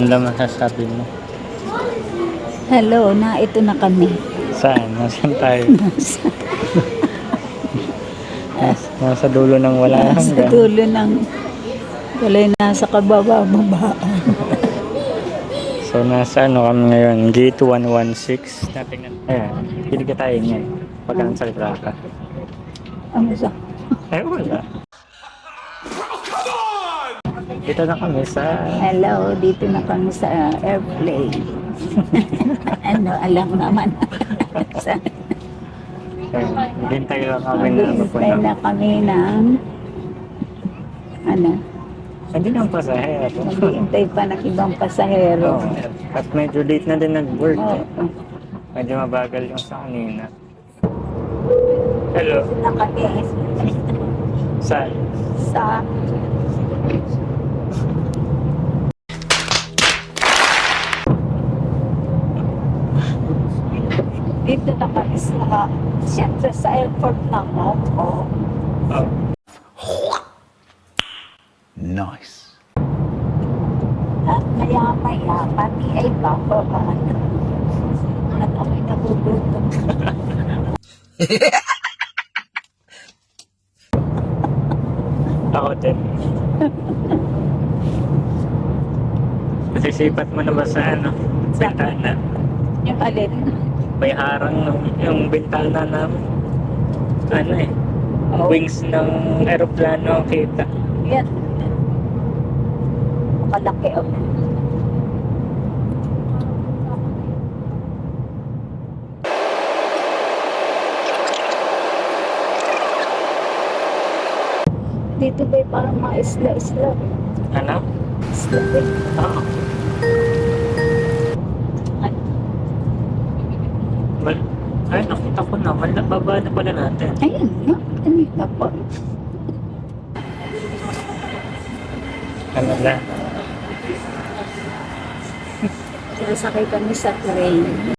Ano naman sasabi mo? Hello, ito na kami. Saan? Nasaan tayo? Nasa dulo ng wala Sa hanggan. dulo ng walay nasa kababababaan. So nasa ano kami ngayon? Gate 116. Natingnan. Ayan. Pili ka tayo niyan. Pagkaan salita ka. Ano sa? Ay wala. Dito na kami sa... Hello, dito na kami sa airplane. Ano, alam naman. Hintay lang kami na ano po Maghihintay na kami ng ano, Hindi ng pasahero. maghihintay pa ng ibang pasahero. Oo. At medyo late na din nag-work. Oo. Medyo mabagal yung sa kanina. Hello. Dito na kami Saan? sa dito na kami sa siyempre sa airport ng Hong Kong. Oh. Nice. At maya-maya, pati ay bababa. At ako'y nagugutom. Ako din. Nasisipat mo na ba sa ano? Bintana? Yung alin? May harang yung bintana namin. Ano eh? Oh. Wings ng aeroplano kita. Yan. Malaki oh. Dito ba'y parang mga isla-isla? Ano? Isla ba'y? Oo. Ay, Ay, nakita ko na. Baba na pala natin. ayun nga. Kanina pa. Ano na? Nasakay kami sa train.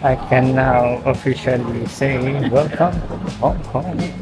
I can now officially say welcome to Hong Kong.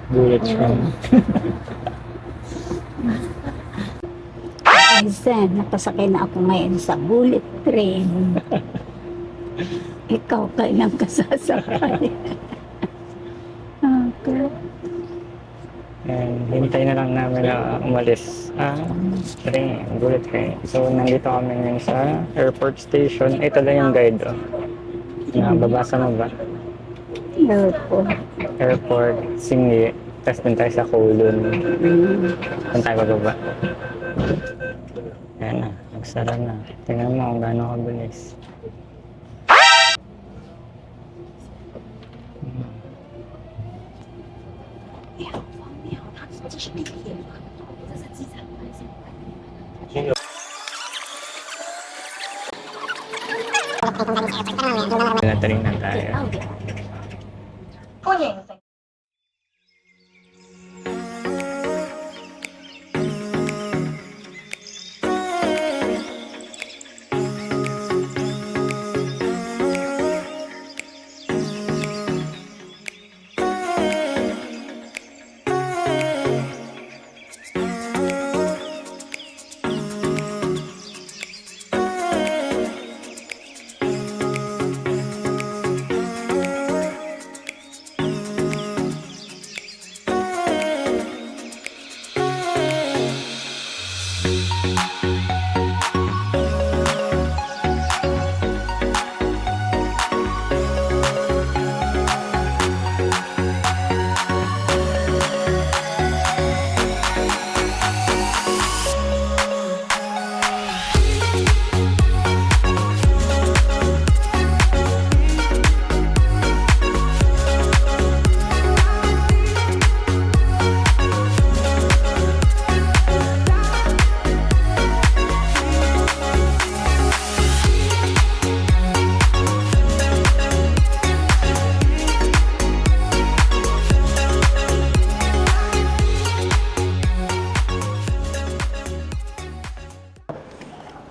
Bullet train. Aysen, napasakay na ako ngayon sa bullet train. Ikaw kailang kasasakay. Okay. And hintay na lang namin na umalis. Train, bullet train. So, nandito kami ngayon sa airport station. Ito lang yung guide, oh. Nababasa mo ba? Airport. Airport, Singi. Tapos dun tayo sa Kowloon. Saan tayo bababa? Ayan na, nagsara na. Tingnan mo kung gaano kabilis. Nataling na tayo.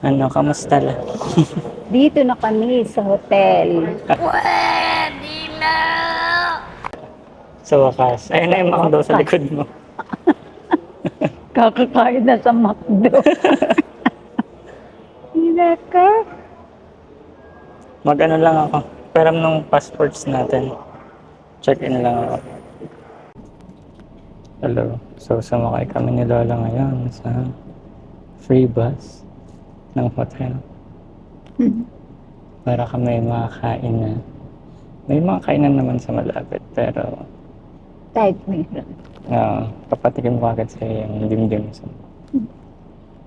Ano, kamusta lang? Dito na kami sa hotel. Sa wakas. Ayun na yung McDo sa likod mo. Kakakain na sa McDo. Hindi ka? Mag-ano lang ako. Peram nung passports natin. Check-in lang ako. Hello. So, sumakay kami ni Lola ngayon sa free bus ng hotel. Para kami makakain na. May mga kainan naman sa malapit, pero Type me lang. papatikim ko agad sa yung dim-dim.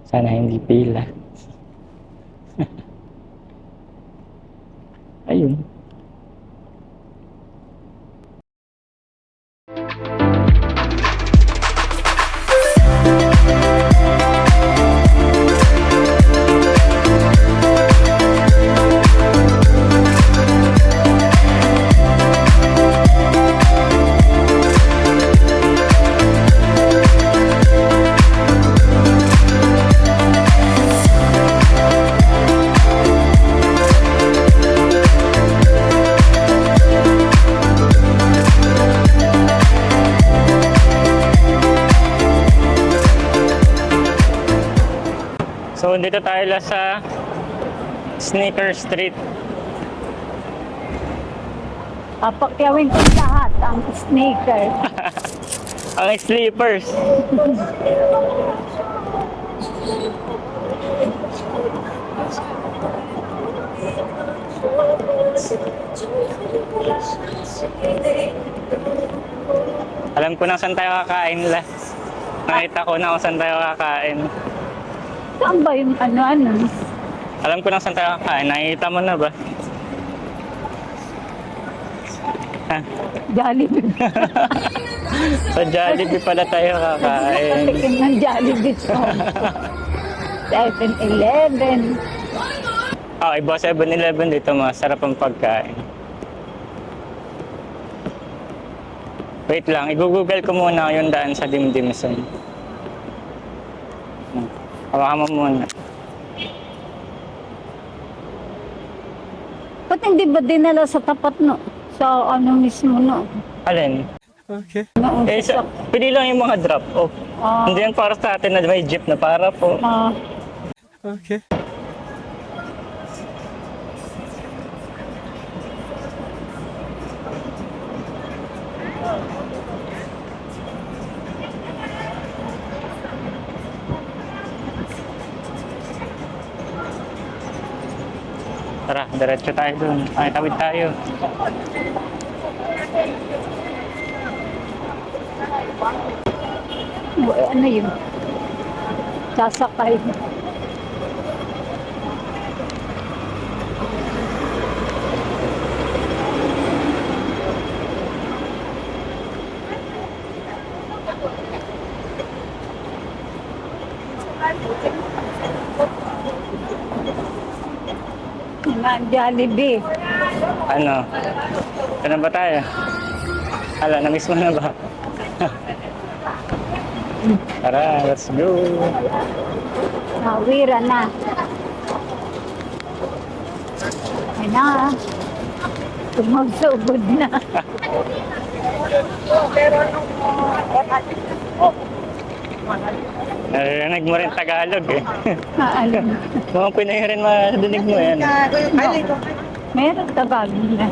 Sana hindi pila. Ayun. So, dito tayo sa Sneaker Street. Papakyawin ko lahat ang sneaker. Ang sleepers. Alam ko na saan tayo kakain last. Nakita ko na kung saan tayo kakain. Saan ba yung ano? Alam ko na saan tayo kakain. Nakikita mo na ba? Ha? Jollibee. Sa Jollibee pala tayo kakain. Patikim ng Jollibee ko. 7-Eleven. Iba 7-Eleven dito, masarap ang pagkain. Wait lang, i-google ko muna yung daan sa Dimdimsum. Hawakan mo muna. Ba't hindi ba dinala sa tapat no? Sa ano mismo no? Alin? Noong Pili lang yung mga drop-off. Ah. Hindi yan para sa atin na may jeep na para po. Tara, diretso tayo dun. Ay, tawid tayo. ano yun? Sasakay. ang Jollibee. Ano? Ano ba tayo? Hala, na-miss mo na ba? Tara, let's go! Nawira na. Ay na. Tumagsugod na. Narinig mo rin Tagalog eh. Alam. Mga Pinoy rin madinig mo yan. Meron Tagalog na.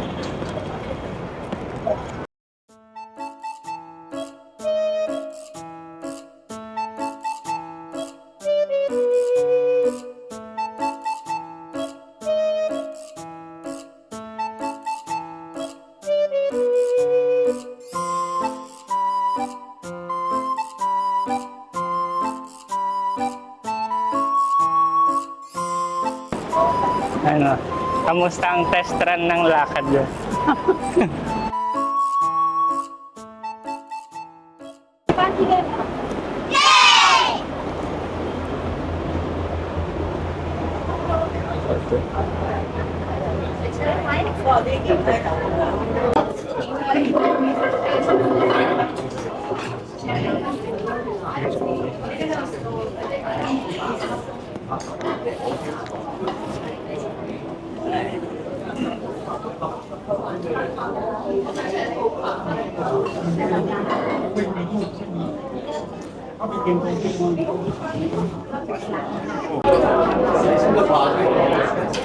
Ano? Kamusta ang test run ng lakad yun?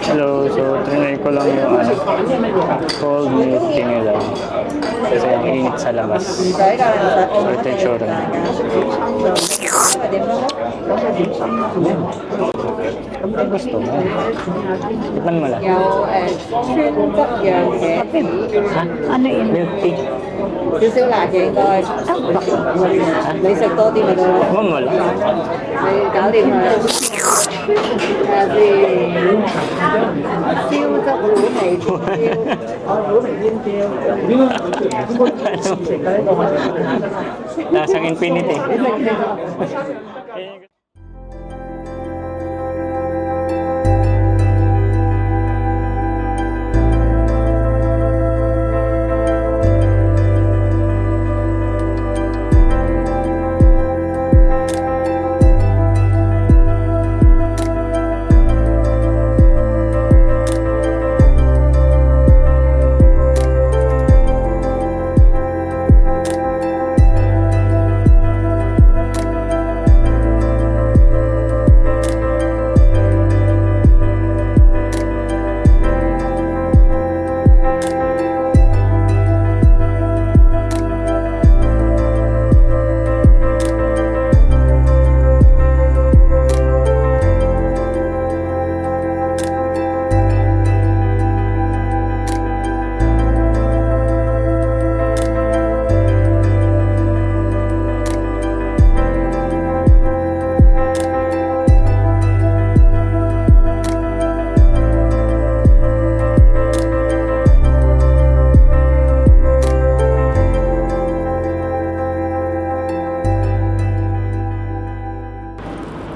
Hello, so trinay ko lang yung cold milk tea nila. Kasi ang init sa labas. So ito yung showroom. Ang gusto mo. Tikman mo lang. Ano yun? Milk tea. 少少辣嘅應該，你食多啲咪得咯， Tikman mo lang. 你搞掂佢。睇下先，燒汁糊味燒，我糊味煙燒。 Lasang infinity.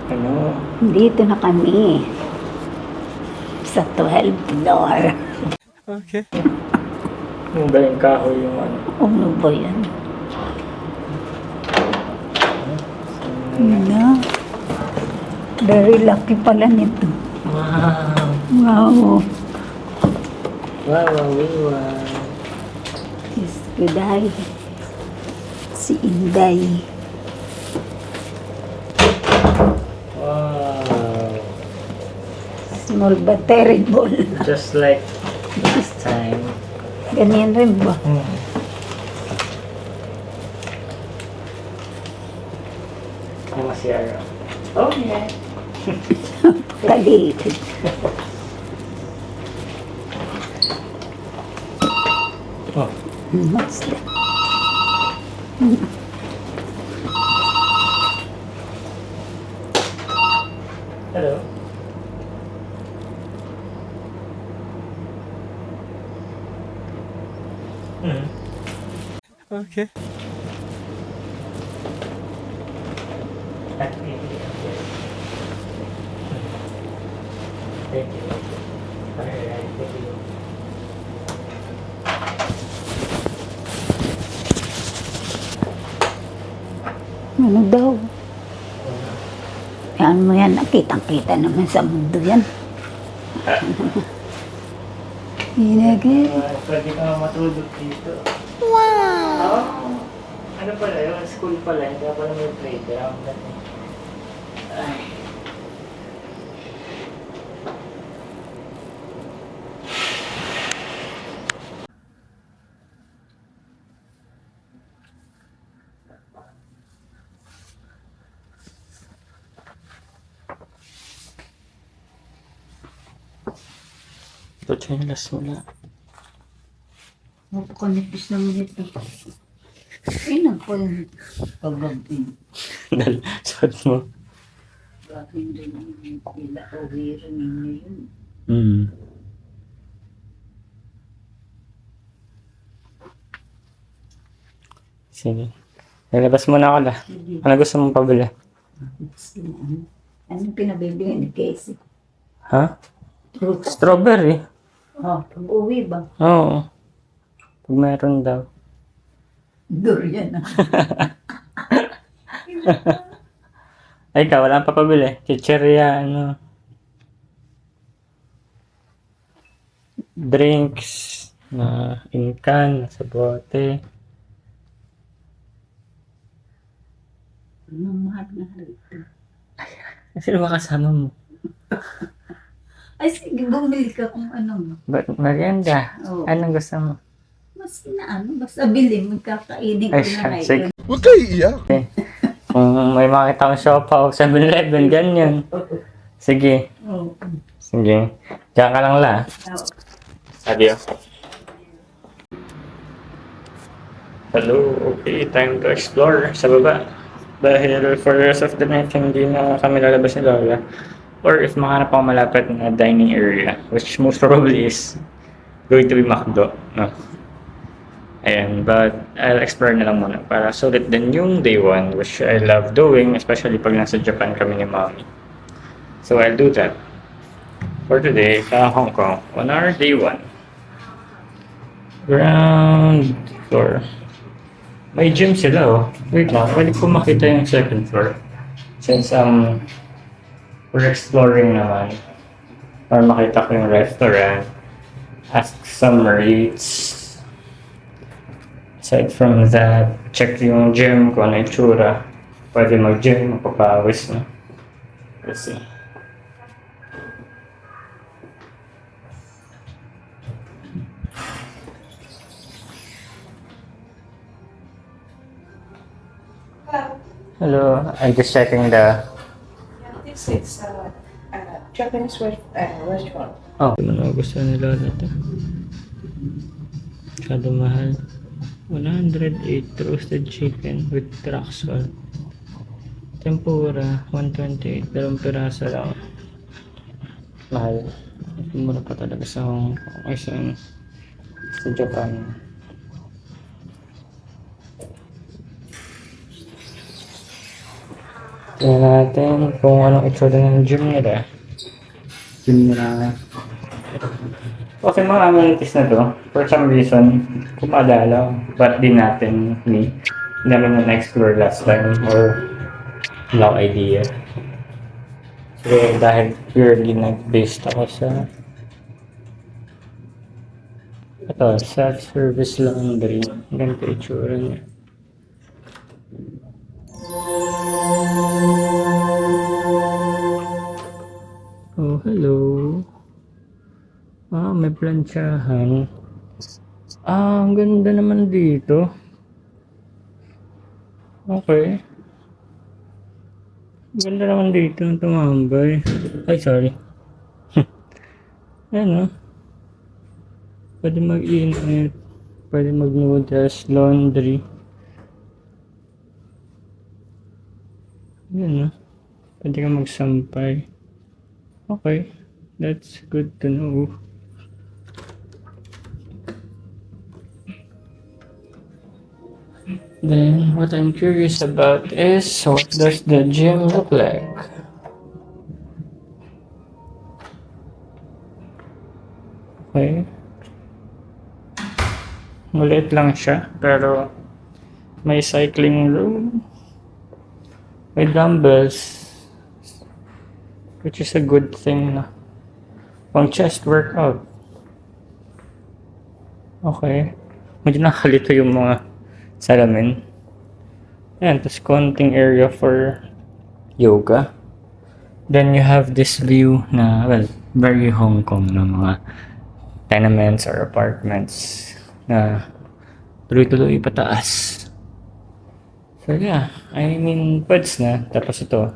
Ano? Dito na kami. Sa 12th floor. Yung ba yung kahoy yung ano? Ano ba yan? Na. Very lucky pala nito. Wow! Wow. Wow. Yes, Kuday. Si Inday. Wow! Small but terrible. Just like last time. Ganyan rin ba? Masiyara. Okay. Kalit. Oh. What's that? Hello. Okay. Thank you. Alright. Ano daw? Yan mo yan, nakitang-kita naman sa mundo yan. Hinagay. Pwede ka matulog dito. Wow! Ano pala yun? School pala. Hindi ka pala may playground. Ay. Ito, chinelas mo na. Napakanipis naman ito. Inan po yung pagbabi. Suot mo. Bakit hindi naman pila o hiro ninyo yun? Hmm. Sige. Lalabas muna ako la. Ano gusto mong pabili? Anong pinabibili ni Casey? Ha? Fruits. Strawberry. Oh, pag-uwi ba? Oo. Pag meron daw. Durian na. Ay, ikaw, wala pa pabili. Chicheria, ano. Drinks. Na in can, sa bote. Mahal na rito. Sino ba kasama mo? Ay, sige, bumili ka kung ano. Ba't merienda? Oo. Anong gusto mo? Mas na ano, basta bili mo, kakainin ko Ay, na ngayon. sige. Huwag kayo iiyak. Kung may makita kong siopaw, 7-Eleven, ganyan. Sige. Oo. Sige. Diyan ka lang la. Adios. Hello, okay, time to explore sa baba. Dahil for the rest of the night, hindi na kami lalabas ni Lola. Or if makahanap ako malapit na dining area, which most probably is going to be McDo. No? Ayan, but I'll explore na lang muna para sulit din yung day one, which I love doing, especially pag nasa Japan kami ni Mommy. So I'll do that. For today, sa Hong Kong, on our day one. Ground floor. May gym sila oh. Wait lang, pwede ko makita yung second floor. Since we're exploring naman. Para makita ko yung restaurant. Ask some rates. Aside from that, check yung gym kung ano yung tsura. Pwede mag-gym, magpapawis na. Let's see. Hello, I'm just checking the... This is Japanese restaurant. Oh. Ano gusto nila nito? Masyado mahal. 108 roasted chicken with traxol. Tempura, 128. Dalawang piraso lang. Mahal. Mura pa talaga sa Hong Kong. Ay, sa Japan. Tingnan natin kung anong itsura ng gym nila. Gym nila. Okay, mga amenities na to, for some reason, kumadala, but di natin hindi namin na-explore last time or no idea. So, dahil purely nag-based ako sa ito, self-service laundry. Ganito itsura niya. Oh, hello. Ah, may planchahan. Ah, ang ganda naman dito. Okay. Ang ganda naman dito ng tumambay. Ay, sorry. Ayan o. Pwede mag-init. Pwede mag-noodles, laundry. Ayan o. Pwede ka magsampay. Okay. That's good to know. Then, what I'm curious about is, what does the gym look like? Okay. Maliit lang siya, pero may cycling room. May dumbbells, which is a good thing na. Pang chest workout. Okay. Medyo nakakalito yung mga salamin. Ayan, tapos konting area for yoga. Then you have this view na, well, very Hong Kong na mga tenements or apartments na tuloy-tuloy pataas. So yeah, I mean, pweds na. Tapos ito.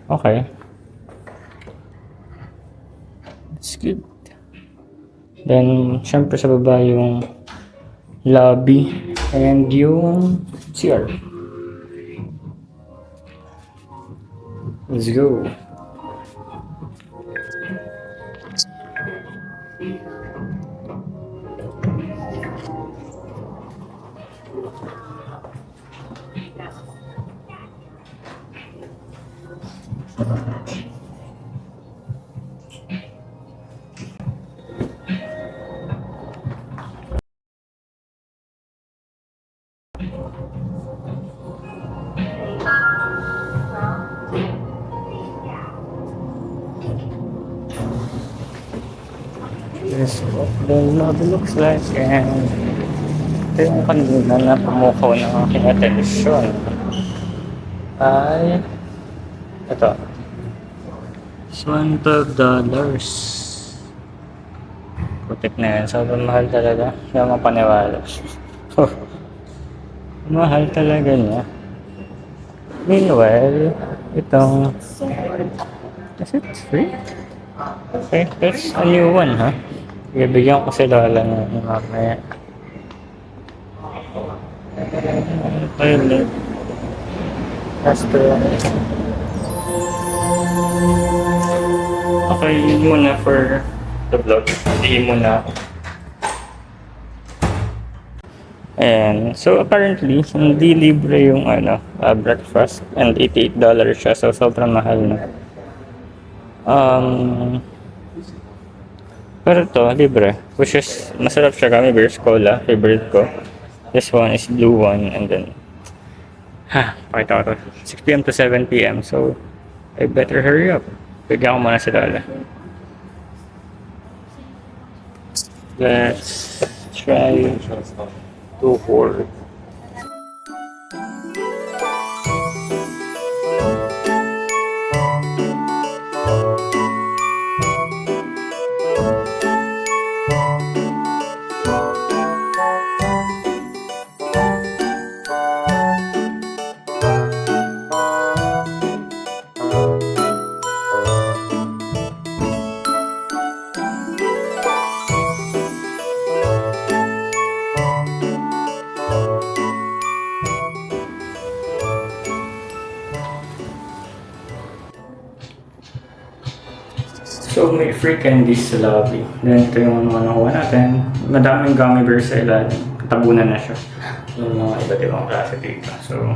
Okay. It's good. Then, syempre sa baba yung lobby and yung CR. Let's go. This is what the lobby looks like, and ito yung kanina na pumukaw ng aking atensyon ay ito. It's $12. Putik na yan. Sobrang mahal talaga. Hindi ako mapaniwala. Mahal talaga niya. Meanwhile, itong is it free? Okay, that's a new one, ha? Ibigyan ko si Lola ng mamaya. Toilet. Restaurant. Okay, yun muna for the vlog. Hindi muna ako. And so apparently, hindi libre yung breakfast and $88 siya. So sobrang mahal na. Pero to, libre. Which is, masarap siya. Kami beers cola, favorite ko. This one is blue one, and then pakita ko to. 6 p.m. to 7 p.m. So, I better hurry up. Bigyan ko muna si Lola. Let's try to pour. So, may free candies sa lobby. Then, ito yung nakuha natin. Madaming gummy bears sa ilalim. Tabunan na siya. Yung mga iba't ibang klase dito. So,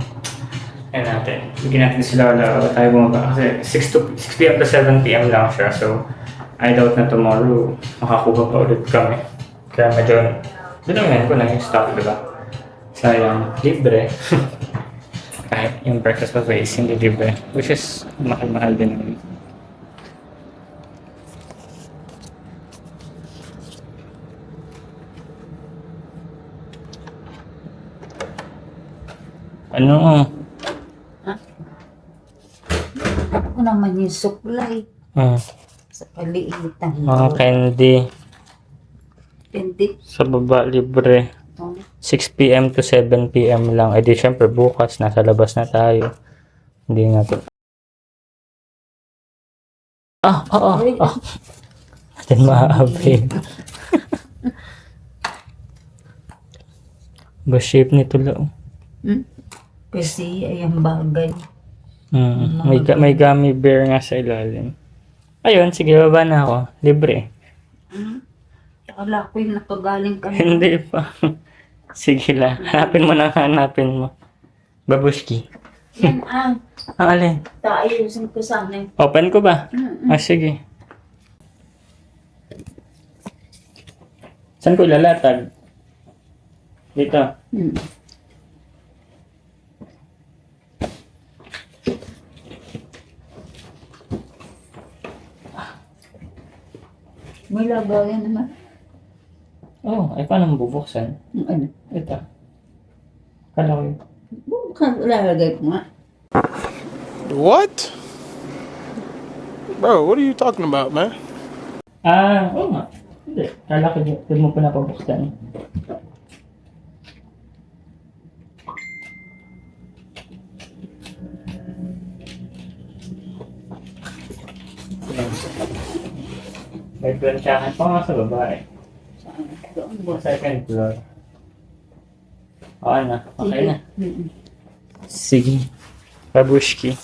ayan natin. Bigyan natin sila wala tayo bumaba. Kasi 6 p.m. to 7 p.m. lang siya. So, I doubt na tomorrow makakuha pa ulit kami. Kaya medyo, dinamihan ko na yung stock, diba? Sayang, libre. Kahit yung breakfast buffet is hindi libre. Which is, mahal-mahal din naman. Ano? Ako naman yung suklay sa kaliitan. Mga candy. Hindi. Sa baba, libre. 6 p.m. to 7 p.m. lang. Eh di syempre bukas, nasa labas na tayo. Hindi natin. Natin maaabay. Ba shape nito lang. Kasi ayang bagay. May gummy bear nga sa ilalim. Ayun, sige, baba na ako. Libre. Akala ko yung nakagaling ka. Hindi pa. Sige lang. Hanapin mo. Babushki. Yan ang Ang alin? taayusin ko sana. Open ko ba? Sige. Saan ko ilalatag? Dito. May lagayan naman. Oh, ay paano mo bubuksan? Ano? Ito. Kala ko yun. Buksan, lalagay ko nga. What? Bro, what are you talking about, man? Oo nga. Hindi. Kala ko doon mo pa napabuksan. May plansyahan pa nga sa babae. Doon Sa mo. second floor. Okay na. Okay na. Mm-mm. Sige. Babushki.